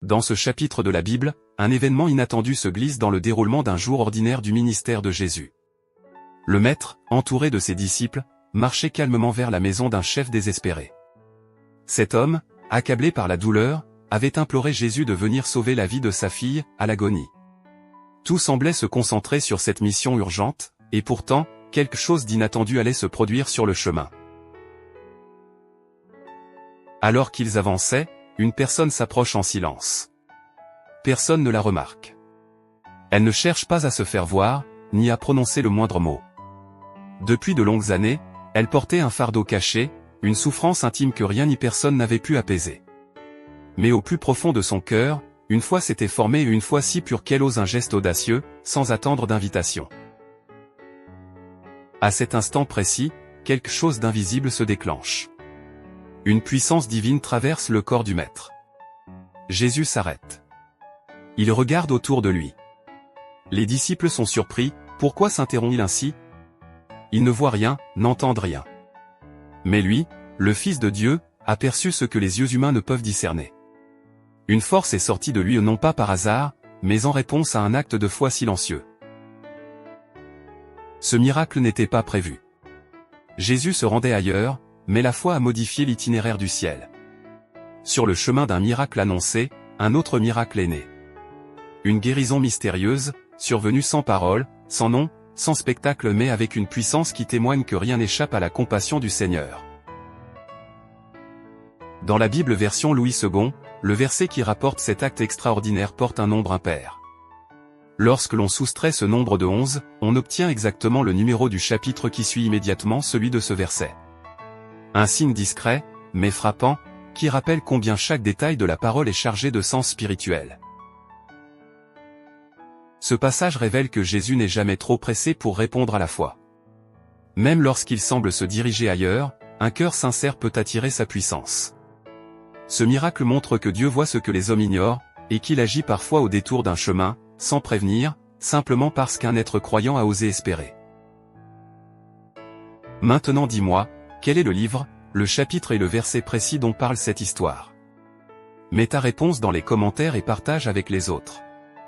Dans ce chapitre de la Bible, un événement inattendu se glisse dans le déroulement d'un jour ordinaire du ministère de Jésus. Le maître, entouré de ses disciples, marchait calmement vers la maison d'un chef désespéré. Cet homme, accablé par la douleur, avait imploré Jésus de venir sauver la vie de sa fille, à l'agonie. Tout semblait se concentrer sur cette mission urgente, et pourtant, quelque chose d'inattendu allait se produire sur le chemin. Alors qu'ils avançaient, une personne s'approche en silence. Personne ne la remarque. Elle ne cherche pas à se faire voir, ni à prononcer le moindre mot. Depuis de longues années, elle portait un fardeau caché, une souffrance intime que rien ni personne n'avait pu apaiser. Mais au plus profond de son cœur, une foi s'était formée et une foi si pure qu'elle ose un geste audacieux, sans attendre d'invitation. À cet instant précis, quelque chose d'invisible se déclenche. Une puissance divine traverse le corps du maître. Jésus s'arrête. Il regarde autour de lui. Les disciples sont surpris, pourquoi s'interrompt-il ainsi? Ils ne voient rien, n'entendent rien. Mais lui, le Fils de Dieu, aperçut ce que les yeux humains ne peuvent discerner. Une force est sortie de lui non pas par hasard, mais en réponse à un acte de foi silencieux. Ce miracle n'était pas prévu. Jésus se rendait ailleurs, mais la foi a modifié l'itinéraire du ciel. Sur le chemin d'un miracle annoncé, un autre miracle est né. Une guérison mystérieuse, survenue sans parole, sans nom, sans spectacle mais avec une puissance qui témoigne que rien n'échappe à la compassion du Seigneur. Dans la Bible version Louis II, le verset qui rapporte cet acte extraordinaire porte un nombre impair. Lorsque l'on soustrait ce nombre de 11, on obtient exactement le numéro du chapitre qui suit immédiatement celui de ce verset. Un signe discret, mais frappant, qui rappelle combien chaque détail de la parole est chargé de sens spirituel. Ce passage révèle que Jésus n'est jamais trop pressé pour répondre à la foi. Même lorsqu'il semble se diriger ailleurs, un cœur sincère peut attirer sa puissance. Ce miracle montre que Dieu voit ce que les hommes ignorent, et qu'il agit parfois au détour d'un chemin, sans prévenir, simplement parce qu'un être croyant a osé espérer. Maintenant dis-moi, quel est le livre, le chapitre et le verset précis dont parle cette histoire? Mets ta réponse dans les commentaires et partage avec les autres.